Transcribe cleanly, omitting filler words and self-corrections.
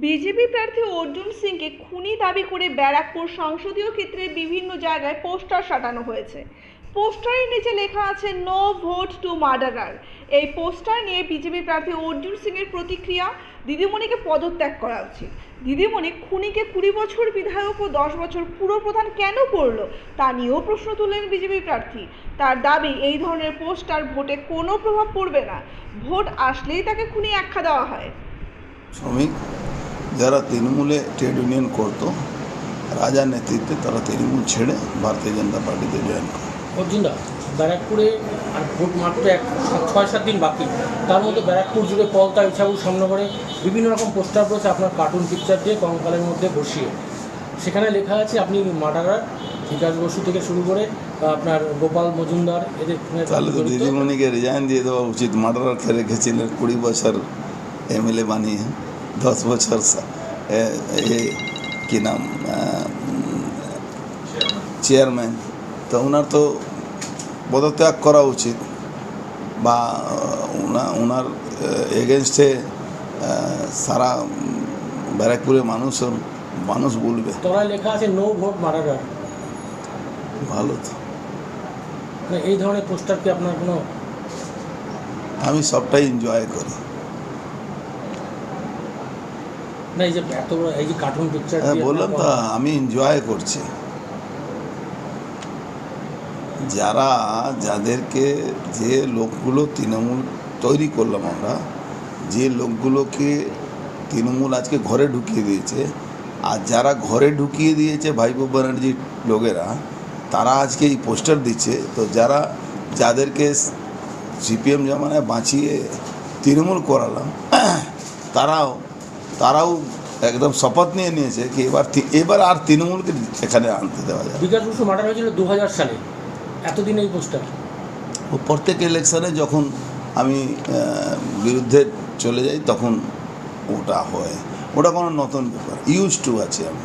BJP প্রার্থী অর্জুন সিংকে খুনি দাবি করে ব্যারাকপুর সংসদীয় ক্ষেত্রে বিভিন্ন জায়গায় পোস্টার সাটানো হয়েছে। পোস্টারের নিচে লেখা আছে নো ভোট টু মার্ডারার। এই পোস্টার নিয়ে বিজেপি প্রার্থী অর্জুন সিংয়ের প্রতিক্রিয়া, দিদিমণিকে পদত্যাগ করা উচিত। দিদিমণি খুনিকে 20 বছর বিধায়ক ও 10 বছর পুরপ্রধান কেন করলো তা নিয়েও প্রশ্ন তুললেন বিজেপি প্রার্থী। তার দাবি, এই ধরনের পোস্টার ভোটে কোনো প্রভাব পড়বে না, ভোট আসলেই তাকে খুনি আখ্যা দেওয়া হয়। শ্রমিক যারা তৃণমূলে ট্রেড ইউনিয়ন করতো, রাজার নেতৃত্বে তারা তৃণমূল ছেড়ে ভারতীয় জনতা পার্টিতে জয়েন করে। অর্জুনদা, ব্যারাকপুরে আর ভোট মাত্র 6-7 দিন বাকি, তার মধ্যে ব্যারাকপুর জুড়ে পলতা ইছাবু সামনে করে বিভিন্ন রকম পোস্টার রয়েছে আপনার কার্টুন পিকচার দিয়ে কঙ্কালের মধ্যে বসিয়ে, সেখানে লেখা আছে আপনি মার্ডারার। বিকাশ বসু থেকে শুরু করে আপনার গোপাল মজুমদার, এদের তাহলে তো দিদিমণিকে রিজাইন দিয়ে দেওয়া উচিত। মার্ডারারকে রেখেছিলেন 20 বছর এমএলএ বানিয়ে, 10 বছর কি নাম চেয়ারম্যান, তো ওনার তো পদত্যাগ করা উচিত, বা ওনার এগেনস্টে সারা ব্যারাকপুরের মানুষ বলবে। তোরা লেখা আছে নো ভোট মার্ডারার। ভালো তো, এই ধরনের পোস্টার কি আপনার কোনো? আমি সবটাই এনজয় করি। না, এই যে এত এই যে কার্টুন পিকচার বললাম তো, আমি এনজয় করছি। যাদেরকে যে লোকগুলো তৃণমূল তৈরি করলাম আমরা, যে লোকগুলোকে তৃণমূল আজকে ঘরে ঢুকিয়ে দিয়েছে, আর যারা ঘরে ঢুকিয়ে দিয়েছে ভাইপো ব্যানার্জির লোকেরা, তারা আজকে এই পোস্টার দিচ্ছে। তো যাদেরকে সিপিএম জামানায় বাঁচিয়ে তৃণমূল করালাম, তারাও একদম শপথ নিয়ে নিয়েছে কি এবার আর তৃণমূলকে এখানে আনতে দেওয়া যায়। বিকাশ বসু মার্ডার হয়েছিল 2000 সালে, এতদিন এই পোস্টার। ও প্রত্যেক ইলেকশনে যখন আমি বিরুদ্ধে চলে যাই তখন ওটা হয়, ওটা কোনো নতুন ব্যাপার, ইউজ টু আছে আমি।